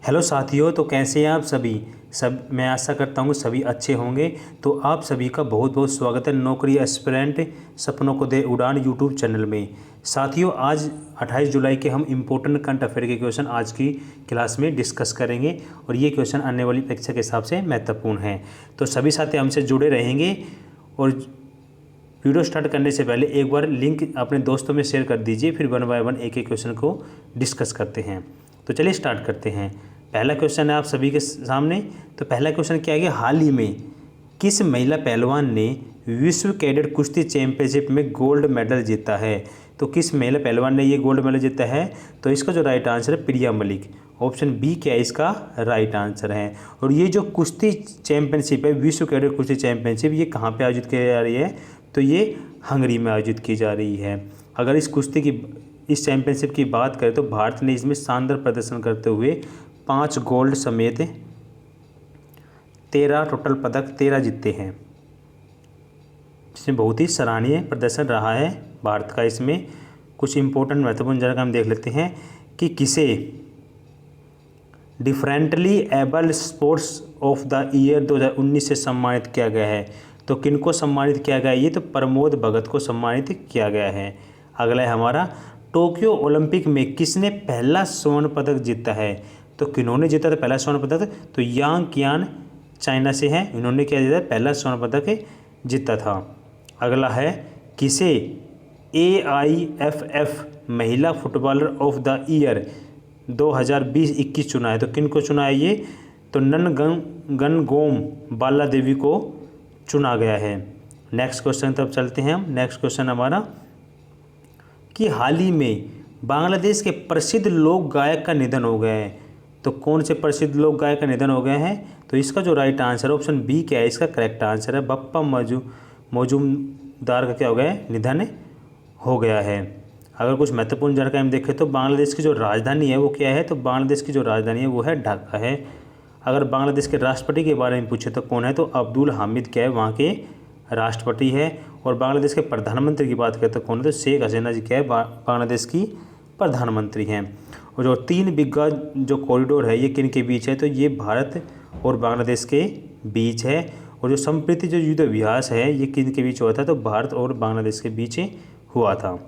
Hello साथियों, तो कैसे हैं आप सभी। मैं आशा करता हूँ सभी अच्छे होंगे। तो आप सभी का बहुत बहुत स्वागत है नौकरी एस्पिरेंट सपनों को दे उड़ान यूट्यूब चैनल में। साथियों, आज 28 जुलाई के हम इम्पोर्टेंट करंट अफेयर के क्वेश्चन आज की क्लास में डिस्कस करेंगे और ये क्वेश्चन आने वाली परीक्षा के हिसाब से महत्वपूर्ण हैं। तो सभी साथी हमसे जुड़े रहेंगे और वीडियो स्टार्ट करने से पहले एक बार लिंक अपने दोस्तों में शेयर कर दीजिए, फिर वन बाय वन एक एक क्वेश्चन को डिस्कस करते हैं। तो चलिए स्टार्ट करते हैं। पहला क्वेश्चन है आप सभी के सामने। तो पहला क्वेश्चन क्या है, हाल ही में किस महिला पहलवान ने विश्व कैडेट कुश्ती चैंपियनशिप में गोल्ड मेडल जीता है। तो किस महिला पहलवान ने ये गोल्ड मेडल जीता है। तो इसका जो राइट आंसर है प्रिया मलिक। ऑप्शन बी क्या है इसका राइट आंसर है। और ये जो कुश्ती चैंपियनशिप है, विश्व कैडेट कुश्ती चैंपियनशिप, ये कहाँ पे आयोजित की जा रही है। तो ये हंगरी में आयोजित की जा रही है। अगर इस चैंपियनशिप की बात करें तो भारत ने इसमें शानदार प्रदर्शन करते हुए 5 गोल्ड समेत 13 टोटल पदक 13 जीते हैं। इसमें बहुत ही सराहनीय प्रदर्शन रहा है भारत का। इसमें कुछ इंपॉर्टेंट महत्वपूर्ण जानकारी हम देख लेते हैं कि किसे differently abled sports of the year 2019 से सम्मानित किया गया है। तो किनको सम्मानित किया गया है, ये तो प्रमोद भगत को सम्मानित किया गया है। अगला है हमारा, टोक्यो ओलंपिक में किसने पहला स्वर्ण पदक जीता है। तो किन्होंने जीता था पहला स्वर्ण पदक। तो यांग कियान चाइना से हैं, इन्होंने क्या जीता, पहला स्वर्ण पदक जीता था। अगला है, किसे AIFF महिला फुटबॉलर ऑफ द ईयर 2020-21 चुना है। तो किन को चुना है ये, तो ननगनगोम बाला देवी को चुना गया है। नेक्स्ट क्वेश्चन तब चलते हैं हम। नेक्स्ट क्वेश्चन हमारा कि हाल ही में बांग्लादेश के प्रसिद्ध लोक गायक का निधन हो गया है। तो कौन से प्रसिद्ध लोक गायक का निधन हो गया है। तो इसका जो राइट आंसर है ऑप्शन बी क्या है इसका करेक्ट आंसर है, बप्पा मजूमदार का क्या हो गया है, निधन हो गया है। अगर कुछ महत्वपूर्ण जानकारी हम देखें तो बांग्लादेश की जो राजधानी है वो क्या है। तो बांग्लादेश की जो राजधानी है वो है ढाका है। अगर बांग्लादेश के राष्ट्रपति के बारे में पूछे तो कौन है, तो अब्दुल हामिद क्या है वहाँ के राष्ट्रपति है। और बांग्लादेश के प्रधानमंत्री की बात करें तो कौन है, तो शेख हसीना जी क्या है बांग्लादेश की प्रधानमंत्री हैं। और जो 3 बिघा जो कॉरिडोर है ये किन के बीच है, तो ये भारत और बांग्लादेश के बीच है। और जो संप्रति जो युद्ध अभ्यास है ये किन के बीच हुआ था, तो भारत और बांग्लादेश के बीच हुआ था।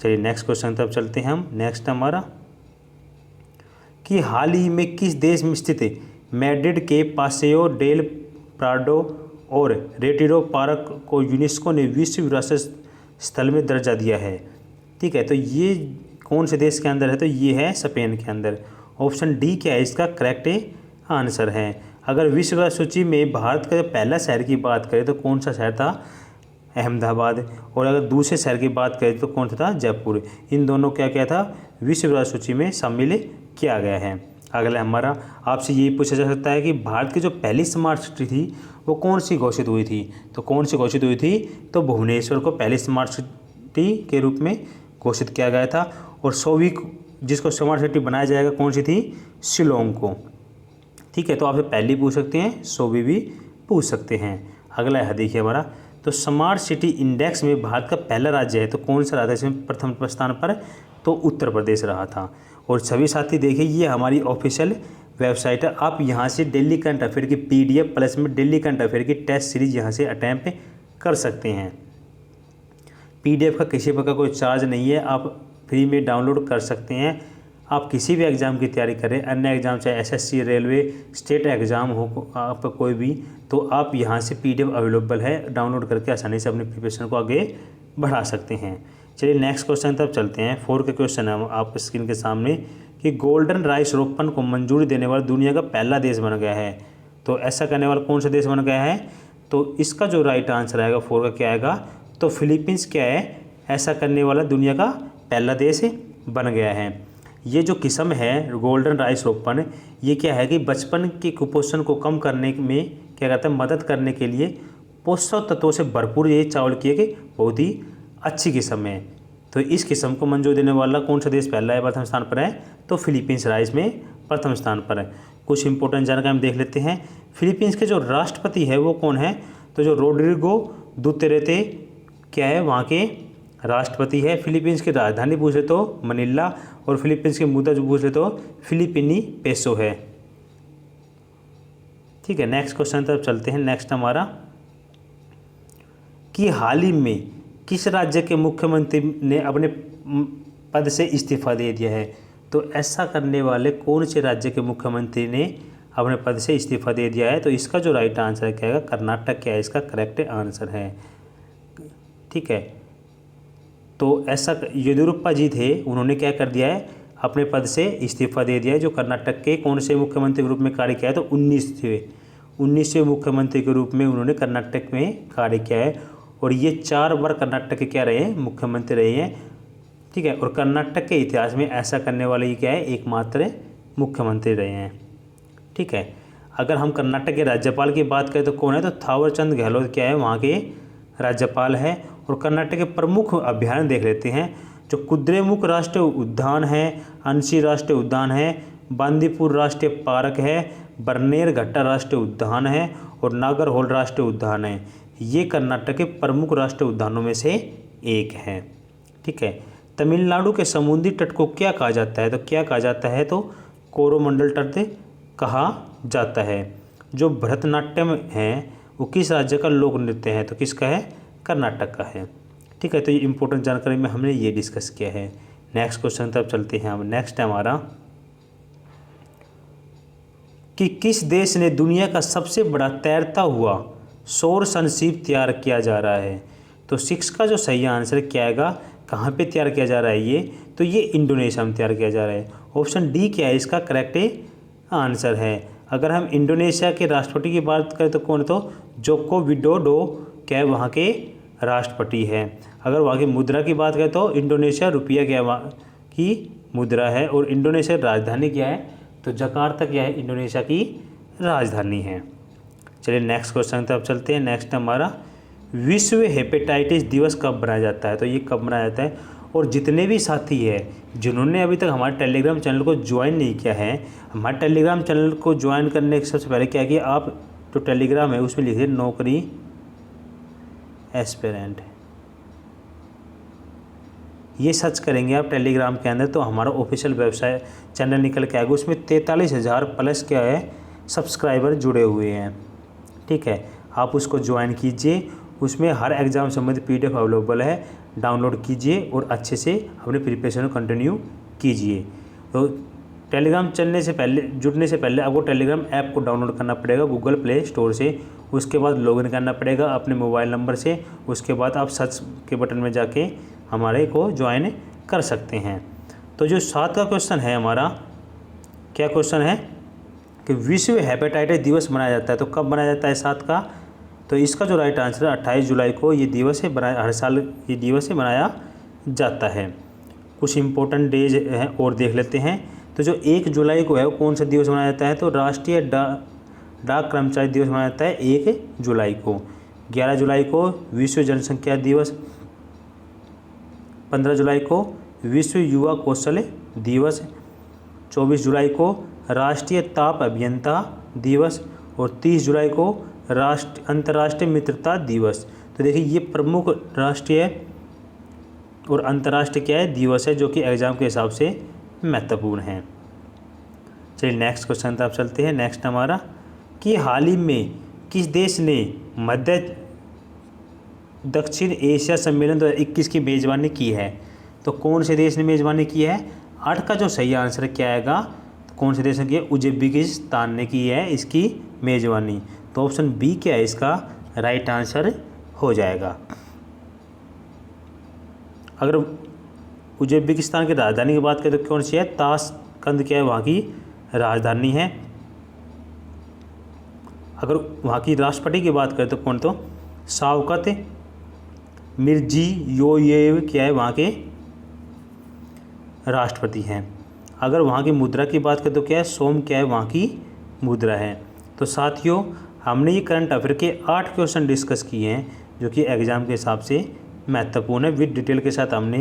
चलिए नेक्स्ट क्वेश्चन तब चलते हैं हम। नेक्स्ट हमारा कि हाल ही में किस देश में स्थित मैड्रिड के पासेओ डेल प्राडो और रेटिरो पार्क को यूनेस्को ने विश्व विरासत स्थल में दर्जा दिया है। ठीक है, तो ये कौन से देश के अंदर है, तो ये है स्पेन के अंदर। ऑप्शन डी क्या है इसका करेक्ट आंसर है। अगर विश्व विरासत सूची में भारत का पहला शहर की बात करें तो कौन सा शहर था, अहमदाबाद। और अगर दूसरे शहर की बात करें तो कौन सा था, जयपुर। इन दोनों क्या था, विश्व विरासत सूची में शामिल किया गया है। अगला हमारा, आपसे ये पूछा जा सकता है कि भारत की जो पहली स्मार्ट सिटी थी वो कौन सी घोषित हुई थी। तो कौन सी घोषित हुई थी, तो भुवनेश्वर को पहली स्मार्ट सिटी के रूप में घोषित किया गया था। और जिसको स्मार्ट सिटी बनाया जाएगा कौन सी थी, शिलोंग को। ठीक है, तो आपसे पहली पूछ सकते हैं, सोवी भी पूछ सकते हैं। अगला है देखिए हमारा, तो स्मार्ट सिटी इंडेक्स में भारत का पहला राज्य है तो कौन सा राज्य इसमें प्रथम स्थान पर, तो उत्तर प्रदेश रहा था। और सभी साथी देखिए ये हमारी ऑफिशियल वेबसाइट है। आप यहाँ से दिल्ली करंट अफेयर की PDF प्लस में दिल्ली करंट अफेयर की टेस्ट सीरीज यहाँ से अटैम्प्ट कर सकते हैं। PDF का किसी प्रकार कोई चार्ज नहीं है, आप फ्री में डाउनलोड कर सकते हैं। आप किसी भी एग्ज़ाम की तैयारी करें, अन्य एग्ज़ाम चाहे SSC, रेलवे, स्टेट एग्ज़ाम हो आप कोई भी, तो आप यहाँ से PDF अवेलेबल है, डाउनलोड करके आसानी से अपने प्रिपरेशन को आगे बढ़ा सकते हैं। चलिए नेक्स्ट क्वेश्चन तब चलते हैं। 4 का क्वेश्चन है आप स्क्रीन के सामने कि गोल्डन राइस रोपण को मंजूरी देने वाला दुनिया का पहला देश बन गया है। तो ऐसा करने वाला कौन सा देश बन गया है, तो इसका जो राइट आंसर आएगा 4 का क्या आएगा, तो फिलीपींस क्या है ऐसा करने वाला दुनिया का पहला देश बन गया है। ये जो किस्म है गोल्डन राइस रोपण, ये क्या है कि बचपन के कुपोषण को कम करने में क्या कहते हैं, मदद करने के लिए पोषक तत्वों से भरपूर ये चावल की एक बहुत ही अच्छी किस्म है। तो इस किस्म को मंजूरी देने वाला कौन सा देश पहला है, प्रथम स्थान पर है, तो फिलीपींस राइस में प्रथम स्थान पर है। कुछ इंपॉर्टेंट जानकारी हम देख लेते हैं। फिलीपींस के जो राष्ट्रपति है वो कौन है, तो जो रोड्रिगो दुतेर्ते क्या है वहाँ के राष्ट्रपति है। फिलीपींस की राजधानी पूछ ले तो मनीला, और फिलीपींस की मुद्रा जो पूछ ले तो फिलिपिनी पेसो है। ठीक है, नेक्स्ट क्वेश्चन तरफ चलते हैं। नेक्स्ट हमारा कि हाल ही में किस राज्य के मुख्यमंत्री ने अपने पद से इस्तीफा दे दिया है? तो ऐसा करने वाले कौन से राज्य के मुख्यमंत्री ने अपने पद से इस्तीफा दे दिया है? तो इसका जो राइट आंसर है क्या है? कर्नाटक क्या है इसका करेक्ट आंसर है। ठीक है, तो ऐसा येदियुरप्पा जी थे, उन्होंने क्या कर दिया है? अपने पद से इस्तीफा दे दिया है। जो कर्नाटक के कौन से मुख्यमंत्री के रूप में कार्य किया है? तो 19वें मुख्यमंत्री के रूप में उन्होंने कर्नाटक में कार्य किया है, और ये 4 बार कर्नाटक के क्या रहे हैं? मुख्यमंत्री रहे हैं। ठीक है, और कर्नाटक के इतिहास में ऐसा करने वाले ये क्या है? एकमात्र मुख्यमंत्री रहे हैं। ठीक है, अगर हम कर्नाटक के राज्यपाल की बात करें तो कौन है? तो थावरचंद गहलोत क्या है? वहाँ के राज्यपाल है। और कर्नाटक के प्रमुख अभयारण्य देख लेते हैं। जो कुद्रेमुख राष्ट्रीय उद्यान है, अंशी राष्ट्रीय उद्यान है, बांदीपुर राष्ट्रीय पार्क है, बरनेरघट्टा राष्ट्रीय उद्यान है, और नागरहोल राष्ट्रीय उद्यान है। ये कर्नाटक के प्रमुख राष्ट्रीय उद्यानों में से एक है। ठीक है, तमिलनाडु के समुद्री तट को क्या कहा जाता है? तो क्या कहा जाता है? तो कोरोमंडल तट कहा जाता है। जो भरतनाट्यम है वो किस राज्य का लोक नृत्य है? तो किसका है? कर्नाटक का है। ठीक है, तो ये इंपॉर्टेंट जानकारी में हमने ये डिस्कस किया है। नेक्स्ट क्वेश्चन तब चलते हैं हम। नेक्स्ट है हमारा कि किस देश ने दुनिया का सबसे बड़ा तैरता हुआ सौर सनशीप तैयार किया जा रहा है? तो 6 का जो सही आंसर क्या आएगा? कहाँ पे तैयार किया जा रहा है ये? तो ये इंडोनेशिया में तैयार किया जा रहा है। ऑप्शन डी क्या है इसका करेक्ट आंसर है। अगर हम इंडोनेशिया के राष्ट्रपति की बात करें तो कौन? तो जोको विडोडो क्या है? वहाँ के राष्ट्रपति है। अगर वहाँ की मुद्रा की बात करें तो इंडोनेशिया रुपया क्या है? वहाँ की मुद्रा है। और इंडोनेशिया की राजधानी क्या है? तो जकार्ता क्या है? इंडोनेशिया की राजधानी है। चलिए नेक्स्ट क्वेश्चन तरफ चलते हैं। नेक्स्ट हमारा विश्व हेपेटाइटिस दिवस कब मनाया जाता है? तो ये कब मनाया जाता है? और जितने भी साथी हैं जिन्होंने अभी तक हमारे टेलीग्राम चैनल को ज्वाइन नहीं किया है, हमारे टेलीग्राम चैनल को ज्वाइन करने के सबसे पहले क्या किए? आप जो टेलीग्राम है उसमें लिखिए नौकरी एस्पिरेंट। ये सर्च करेंगे आप टेलीग्राम के अंदर तो हमारा ऑफिशियल वेबसाइट चैनल निकल के आएगा। उसमें 43,000 प्लस क्या है? सब्सक्राइबर जुड़े हुए हैं। ठीक है, आप उसको ज्वाइन कीजिए। उसमें हर एग्ज़ाम संबंधित PDF अवेलेबल है, डाउनलोड कीजिए और अच्छे से अपने प्रिपरेशन को कंटिन्यू कीजिए। तो टेलीग्राम जुड़ने से पहले आपको टेलीग्राम ऐप को डाउनलोड करना पड़ेगा गूगल प्ले स्टोर से। उसके बाद लॉगिन करना पड़ेगा अपने मोबाइल नंबर से। उसके बाद आप सर्च के बटन में जाके हमारे को ज्वाइन कर सकते हैं। तो जो 7 का क्वेश्चन है हमारा, क्या क्वेश्चन है कि विश्व हेपेटाइटिस दिवस मनाया जाता है। तो कब मनाया जाता है 7 का? तो इसका जो राइट आंसर है 28 जुलाई को ये दिवस है हर साल ये दिवस है मनाया जाता है। कुछ इम्पोर्टेंट डेज हैं और देख लेते हैं। तो जो 1 जुलाई को है वो कौन सा दिवस मनाया जाता है? तो राष्ट्रीय डाक कर्मचारी दिवस मनाया जाता है 1 जुलाई को। 11 जुलाई को विश्व जनसंख्या दिवस, 15 जुलाई को विश्व युवा कौशल दिवस, 24 जुलाई को राष्ट्रीय ताप अभियंता दिवस, और 30 जुलाई को अंतर्राष्ट्रीय मित्रता दिवस। तो देखिए ये प्रमुख राष्ट्रीय और अंतर्राष्ट्रीय क्या है? दिवस है, जो कि एग्ज़ाम के हिसाब से महत्वपूर्ण है। चलिए नेक्स्ट क्वेश्चन तरफ चलते हैं। नेक्स्ट हमारा कि हाल ही में किस देश ने मध्य दक्षिण एशिया सम्मेलन 2021 की मेज़बानी की है? तो कौन से देश ने मेज़बानी की है? 8 का जो सही आंसर क्या आएगा? तो कौन से देश ने की है? उज्बेकिस्तान ने की है इसकी मेज़बानी। तो ऑप्शन बी क्या है इसका राइट आंसर हो जाएगा। अगर उज्बेकिस्तान की राजधानी की बात करें तो कौन सी है? ताशकंद क्या है? वहाँ की राजधानी है। अगर वहाँ की राष्ट्रपति की बात करें तो कौन? तो शावकत मिर्जियोयेव क्या है? वहाँ के राष्ट्रपति हैं। अगर वहाँ की मुद्रा की बात करें तो क्या है? सोम क्या है? वहाँ की मुद्रा है। तो साथियों हमने ये करंट अफेयर के 8 क्वेश्चन डिस्कस किए हैं जो कि एग्ज़ाम के हिसाब से महत्वपूर्ण है, विद डिटेल के साथ हमने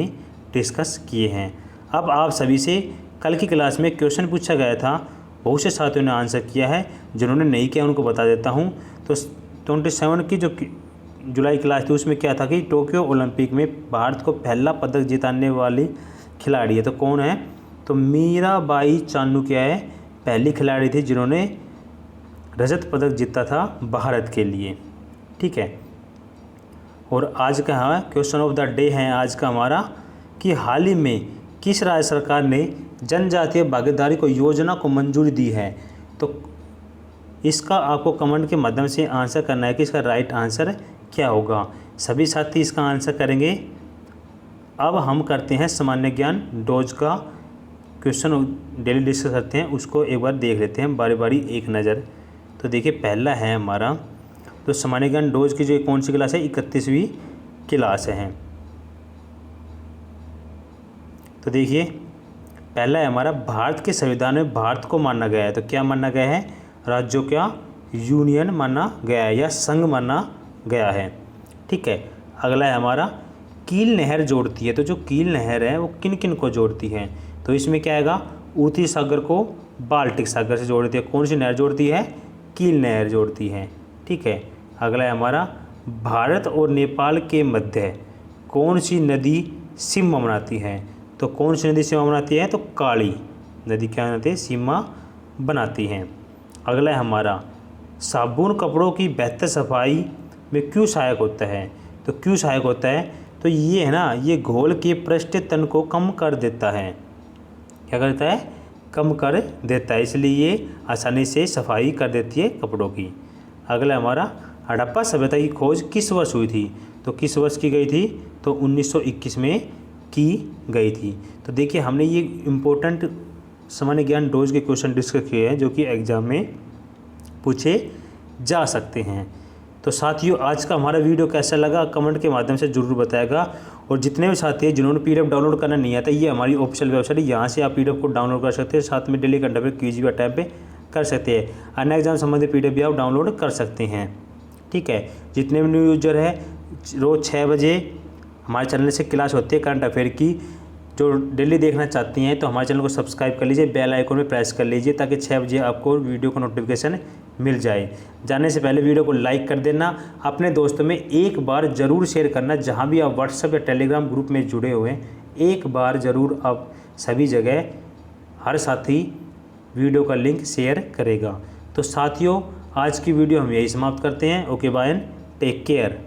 डिस्कस किए हैं। अब आप सभी से कल की क्लास में क्वेश्चन पूछा गया था, बहुत से साथियों ने आंसर किया है, जिन्होंने नहीं किया उनको बता देता हूँ। तो 27 की जो जुलाई क्लास थी, उसमें क्या था कि टोक्यो ओलंपिक में भारत को पहला पदक जिताने वाली खिलाड़ी है तो कौन है, तो मीराबाई चानू क्या है, पहली खिलाड़ी थी जिन्होंने रजत पदक जीता था भारत के लिए। ठीक है। और आज का क्वेश्चन ऑफ द डे है आज का हमारा कि हाल ही में किस राज्य सरकार ने जनजातीय भागीदारी को योजना को मंजूरी दी है। तो इसका आपको कमेंट के माध्यम से आंसर करना है कि इसका राइट आंसर क्या होगा। सभी साथी इसका आंसर करेंगे। अब हम करते हैं सामान्य ज्ञान डोज का क्वेश्चन डेली डिस्कस करते हैं, उसको एक बार देख लेते हैं बारी बारी एक नज़र। तो देखिए पहला है हमारा, तो सामान्य ज्ञान डोज की जो कौन सी क्लास है, 31वीं क्लास है। तो देखिए पहला है हमारा, भारत के संविधान में भारत को माना गया है। तो क्या माना गया है, राज्यों का यूनियन माना गया है या संघ माना गया है। ठीक है। अगला है हमारा, कील नहर जोड़ती है। तो जो कील नहर है वो किन किन को जोड़ती है, तो इसमें क्या आएगा, ऊटी सागर को बाल्टिक सागर से जोड़ती है। कौन सी नहर जोड़ती है, कील नहर जोड़ती है। ठीक है। अगला है हमारा, भारत और नेपाल के मध्य कौन सी नदी सीमा बनाती है। तो कौन सी नदी सीमा बनाती है, तो काली नदी क्या बनाती है, सीमा बनाती है। अगला है हमारा, साबुन कपड़ों की बेहतर सफाई में क्यों सहायक होता है। तो क्यों सहायक होता है, तो ये है ना, ये घोल के पृष्ठीय तन को कम कर देता है। क्या करता है, कम कर देता है, इसलिए ये आसानी से सफाई कर देती है कपड़ों की। अगला हमारा, हड़प्पा सभ्यता की खोज किस वर्ष हुई थी। तो किस वर्ष की गई थी, तो 1921 में की गई थी। तो देखिए हमने ये इम्पोर्टेंट सामान्य ज्ञान डोज के क्वेश्चन डिस्कस किए हैं जो कि एग्जाम में पूछे जा सकते हैं। तो साथियों आज का हमारा वीडियो कैसा लगा कमेंट के माध्यम से ज़रूर बताएगा। और जितने भी साथी हैं जिन्होंने PDF डाउनलोड करना नहीं आता, ये हमारी ऑफिशियल वेबसाइट है, यहाँ से आप PDF को डाउनलोड कर सकते हैं। साथ में डेली करंट अफेयर क्विज भी अटैम्प्ट पे कर सकते हैं। अन्य एग्जाम संबंधित PDF भी आप डाउनलोड कर सकते हैं। ठीक है। जितने भी न्यू यूजर है, रोज़ 6 बजे हमारे चैनल से क्लास होती है करंट अफेयर की। जो डेली देखना चाहती हैं तो हमारे चैनल को सब्सक्राइब कर लीजिए, बेल आइकन में प्रेस कर लीजिए ताकि 6 बजे आपको वीडियो का नोटिफिकेशन मिल जाए। जाने से पहले वीडियो को लाइक कर देना, अपने दोस्तों में एक बार ज़रूर शेयर करना। जहां भी आप व्हाट्सएप या टेलीग्राम ग्रुप में जुड़े हुए हैं, एक बार ज़रूर आप सभी जगह हर साथी वीडियो का लिंक शेयर करेगा। तो साथियों आज की वीडियो हम यही समाप्त करते हैं। Okay bye and take care.